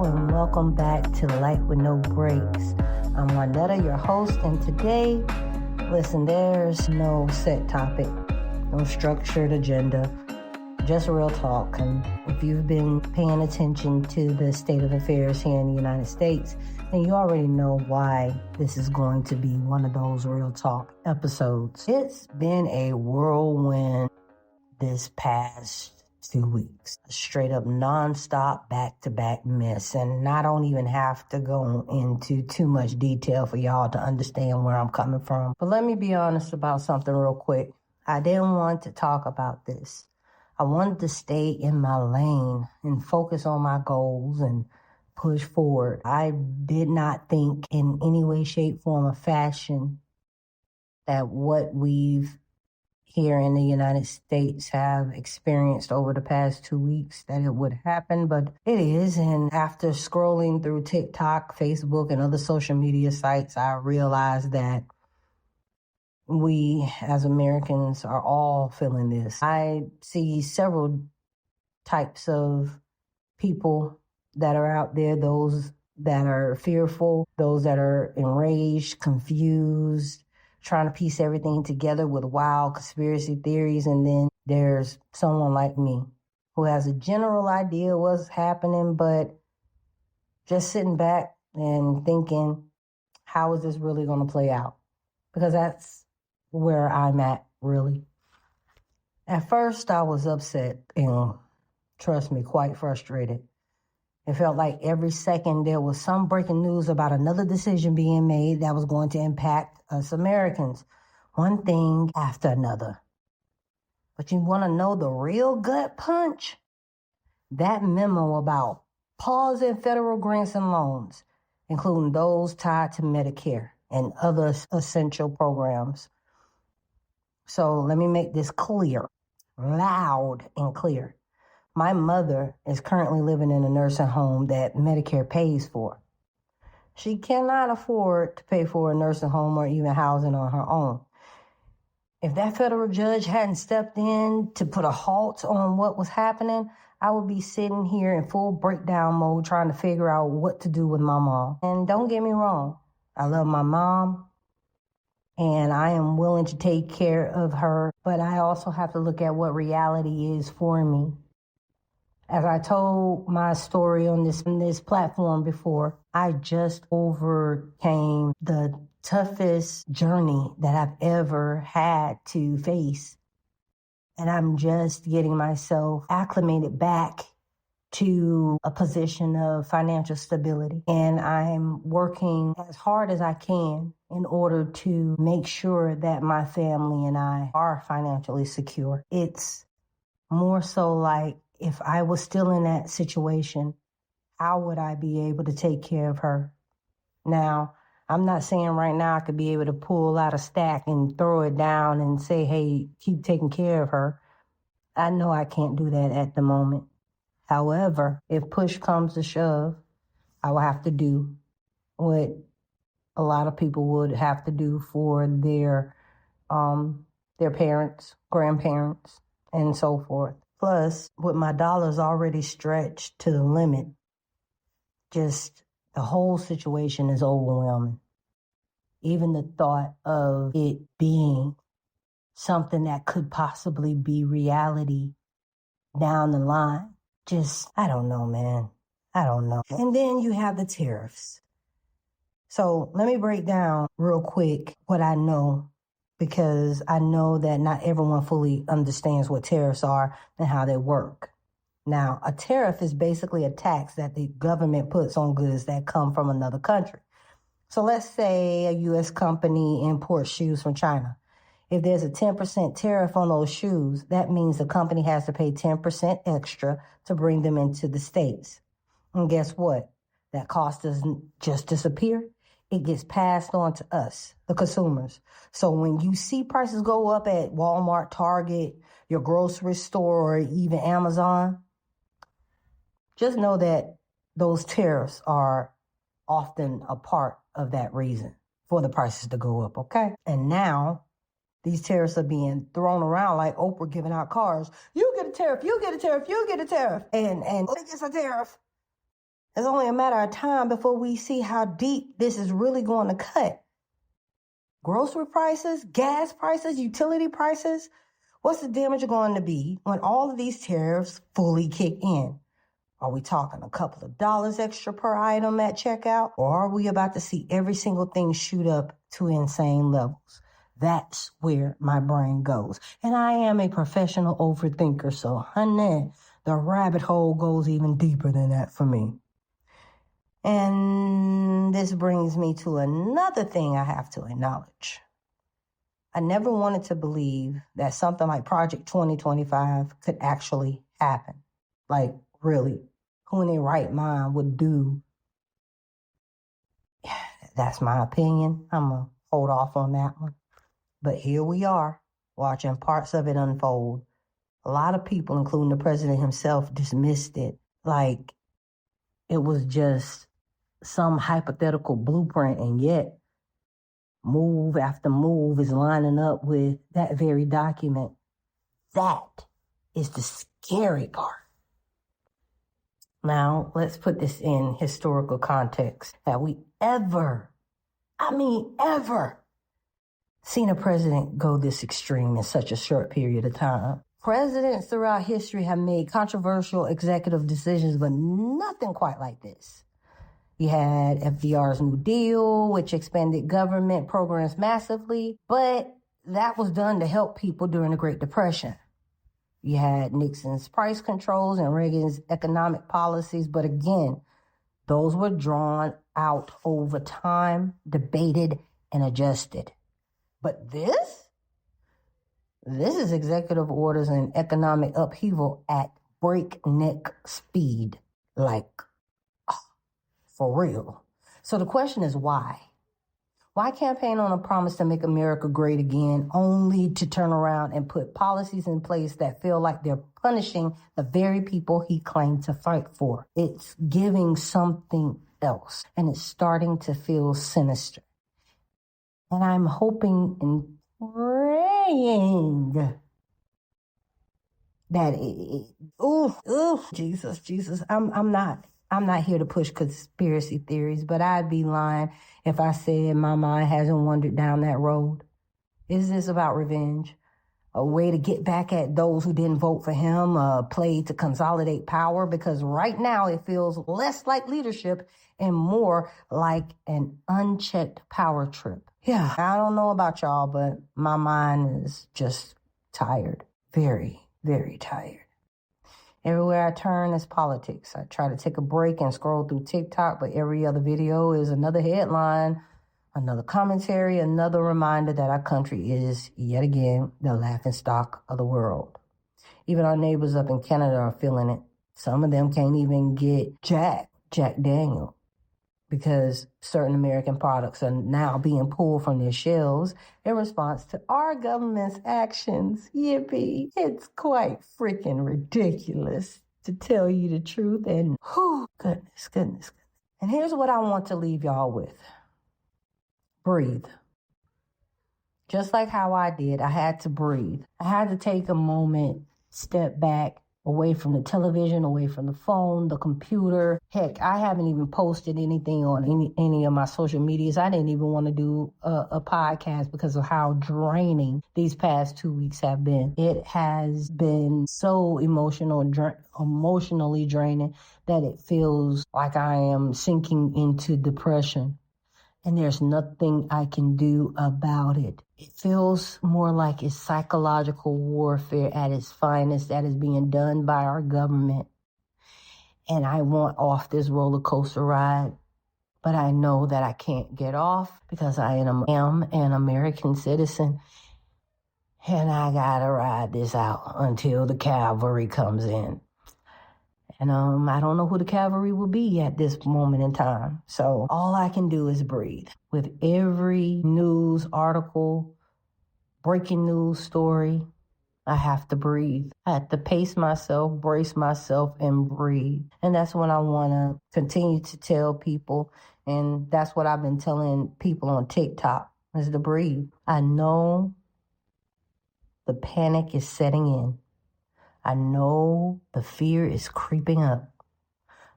Hello and welcome back to Life with No Breaks. I'm Juanetta, your host, and today, listen, there's no set topic, no structured agenda, just real talk. And if you've been paying attention to the state of affairs here in the United States, then you already know why this is going to be one of those real talk episodes. It's been a whirlwind this past 2 weeks. A straight up nonstop back-to-back mess. And I don't even have to go into too much detail for y'all to understand where I'm coming from. But let me be honest about something real quick. I didn't want to talk about this. I wanted to stay in my lane and focus on my goals and push forward. I did not think in any way, shape, form, or fashion that what we've here in the United States have experienced over the past 2 weeks that it would happen, but it is. And after scrolling through TikTok, Facebook, and other social media sites, I realized that we as Americans are all feeling this. I see several types of people that are out there, those that are fearful, those that are enraged, confused, trying to piece everything together with wild conspiracy theories. And then there's someone like me who has a general idea what's happening, but just sitting back and thinking, how is this really going to play out? Because that's where I'm at, really. At first, I was upset and, trust me, quite frustrated. It felt like every second there was some breaking news about another decision being made that was going to impact us Americans. One thing after another. But you want to know the real gut punch? That memo about pausing federal grants and loans, including those tied to Medicare and other essential programs. So let me make this clear, loud and clear. My mother is currently living in a nursing home that Medicare pays for. She cannot afford to pay for a nursing home or even housing on her own. If that federal judge hadn't stepped in to put a halt on what was happening, I would be sitting here in full breakdown mode trying to figure out what to do with my mom. And don't get me wrong, I love my mom and I am willing to take care of her, but I also have to look at what reality is for me. As I told my story on this platform before, I just overcame the toughest journey that I've ever had to face. And I'm just getting myself acclimated back to a position of financial stability. And I'm working as hard as I can in order to make sure that my family and I are financially secure. It's more so like, if I was still in that situation, how would I be able to take care of her? Now, I'm not saying right now I could be able to pull out a stack and throw it down and say, hey, keep taking care of her. I know I can't do that at the moment. However, if push comes to shove, I will have to do what a lot of people would have to do for their parents, grandparents, and so forth. Plus, with my dollars already stretched to the limit, just the whole situation is overwhelming. Even the thought of it being something that could possibly be reality down the line, I don't know, man. I don't know. And then you have the tariffs. So let me break down real quick what I know, because I know that not everyone fully understands what tariffs are and how they work. Now, a tariff is basically a tax that the government puts on goods that come from another country. So let's say a U.S. company imports shoes from China. If there's a 10% tariff on those shoes, that means the company has to pay 10% extra to bring them into the States. And guess what? That cost doesn't just disappear. It gets passed on to us, the consumers. So when you see prices go up at Walmart, Target, your grocery store, or even Amazon, just know that those tariffs are often a part of that reason for the prices to go up, okay? And now these tariffs are being thrown around like Oprah giving out cars. You get a tariff, you get a tariff, you get a tariff. And it gets a tariff. It's only a matter of time before we see how deep this is really going to cut. Grocery prices, gas prices, utility prices. What's the damage going to be when all of these tariffs fully kick in? Are we talking a couple of dollars extra per item at checkout? Or are we about to see every single thing shoot up to insane levels? That's where my brain goes. And I am a professional overthinker, so honey, the rabbit hole goes even deeper than that for me. And this brings me to another thing I have to acknowledge. I never wanted to believe that something like Project 2025 could actually happen. Like, really, who in their right mind would do? That's my opinion. I'm going to hold off on that one. But here we are, watching parts of it unfold. A lot of people, including the president himself, dismissed it like it was just some hypothetical blueprint, and yet move after move is lining up with that very document. That is the scary part. Now, let's put this in historical context. Have we ever seen a president go this extreme in such a short period of time? Presidents throughout history have made controversial executive decisions, but nothing quite like this. You had FDR's New Deal, which expanded government programs massively, but that was done to help people during the Great Depression. You had Nixon's price controls and Reagan's economic policies, but again, those were drawn out over time, debated, and adjusted. But this is executive orders and economic upheaval at breakneck speed, like, for real. So the question is why? Why campaign on a promise to make America great again, only to turn around and put policies in place that feel like they're punishing the very people he claimed to fight for? It's giving something else, and it's starting to feel sinister. And I'm hoping and praying that Jesus. I'm not here to push conspiracy theories, but I'd be lying if I said my mind hasn't wandered down that road. Is this about revenge? A way to get back at those who didn't vote for him, a play to consolidate power? Because right now it feels less like leadership and more like an unchecked power trip. Yeah, I don't know about y'all, but my mind is just tired. Very, very tired. Everywhere I turn is politics. I try to take a break and scroll through TikTok, but every other video is another headline, another commentary, another reminder that our country is, yet again, the laughingstock of the world. Even our neighbors up in Canada are feeling it. Some of them can't even get Jack Daniel, because certain American products are now being pulled from their shelves in response to our government's actions. Yippee. It's quite freaking ridiculous, to tell you the truth. And goodness. And here's what I want to leave y'all with. Breathe. Just like how I did, I had to breathe. I had to take a moment, step back, away from the television, away from the phone, the computer. Heck, I haven't even posted anything on any of my social medias. I didn't even want to do a podcast because of how draining these past 2 weeks have been. It has been so emotionally draining that it feels like I am sinking into depression. And there's nothing I can do about it. It feels more like it's psychological warfare at its finest that is being done by our government. And I want off this roller coaster ride, but I know that I can't get off because I am an American citizen. And I gotta ride this out until the cavalry comes in. And I don't know who the cavalry will be at this moment in time. So all I can do is breathe. With every news article, breaking news story, I have to breathe. I have to pace myself, brace myself, and breathe. And that's what I want to continue to tell people. And that's what I've been telling people on TikTok, is to breathe. I know the panic is setting in. I know the fear is creeping up,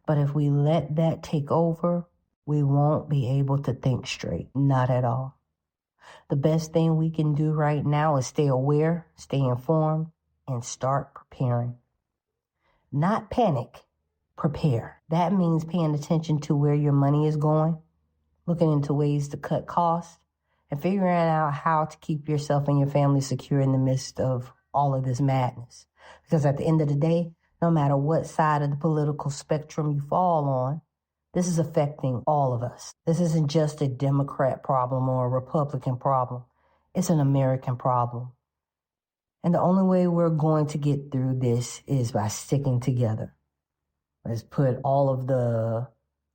But if we let that take over, we won't be able to think straight. Not at all. The best thing we can do right now is stay aware, stay informed, and start preparing. Not panic, prepare. That means paying attention to where your money is going, looking into ways to cut costs, and figuring out how to keep yourself and your family secure in the midst of all of this madness. Because at the end of the day, no matter what side of the political spectrum you fall on, this is affecting all of us. This isn't just a Democrat problem or a Republican problem. It's an American problem. And the only way we're going to get through this is by sticking together. Let's put all of the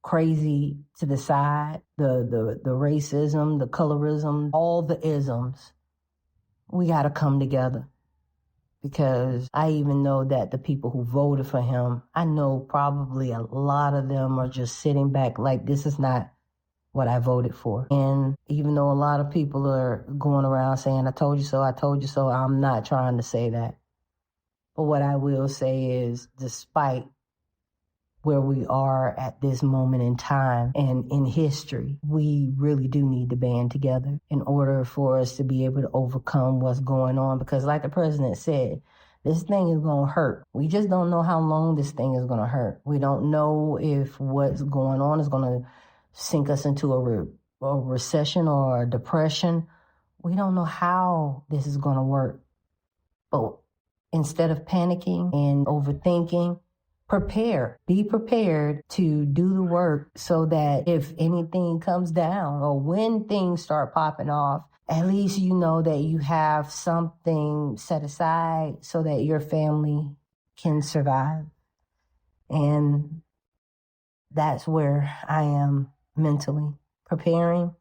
crazy to the side, the racism, the colorism, all the isms. We got to come together. Because I even know that the people who voted for him, I know probably a lot of them are just sitting back like, this is not what I voted for. And even though a lot of people are going around saying, I told you so, I'm not trying to say that. But what I will say is, despite where we are at this moment in time and in history, we really do need to band together in order for us to be able to overcome what's going on. Because like the president said, this thing is going to hurt. We just don't know how long this thing is going to hurt. We don't know if what's going on is going to sink us into a recession or a depression. We don't know how this is going to work. But instead of panicking and overthinking, prepare. Be prepared to do the work so that if anything comes down or when things start popping off, at least you know that you have something set aside so that your family can survive. And that's where I am mentally, preparing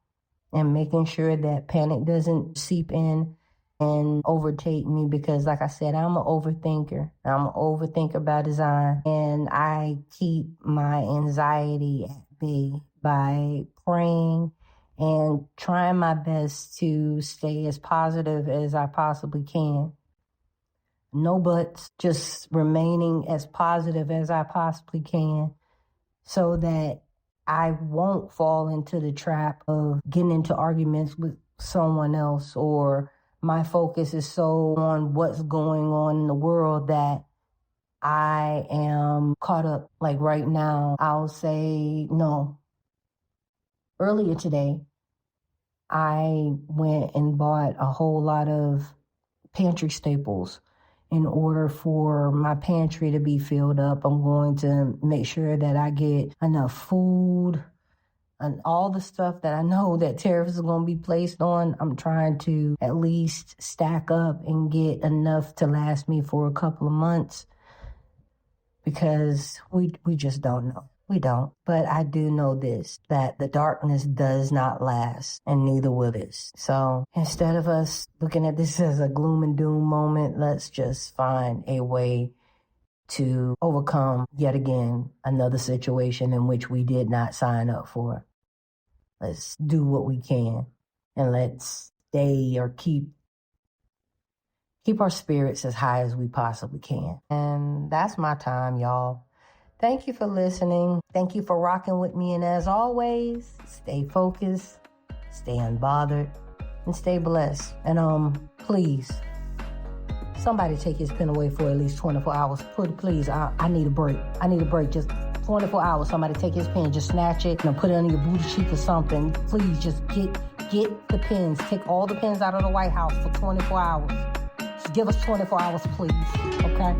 and making sure that panic doesn't seep in and overtake me, because like I said, I'm an overthinker. I'm an overthinker by design, and I keep my anxiety at bay by praying and trying my best to stay as positive as I possibly can. No buts, just remaining as positive as I possibly can so that I won't fall into the trap of getting into arguments with someone else, or my focus is so on what's going on in the world that I am caught up. Like right now, I'll say no. Earlier today, I went and bought a whole lot of pantry staples in order for my pantry to be filled up. I'm going to make sure that I get enough food and all the stuff that I know that tariffs is going to be placed on. I'm trying to at least stack up and get enough to last me for a couple of months, because we just don't know. We don't. But I do know this, that the darkness does not last, and neither will this. So instead of us looking at this as a gloom and doom moment, let's just find a way to overcome yet again another situation in which we did not sign up for. Let's do what we can, and let's stay or keep our spirits as high as we possibly can. And that's my time, y'all. Thank you for listening. Thank you for rocking with me. And as always, stay focused, stay unbothered, and stay blessed. And please, somebody take his pen away for at least 24 hours. Please, I need a break. I need a break. Just 24 hours. Somebody take his pen, just snatch it and put it under your booty cheek or something. Please just get the pens. Take all the pens out of the White House for 24 hours. Just give us 24 hours, please. Okay?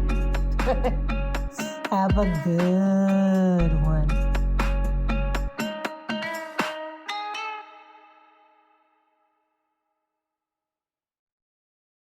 Have a good one.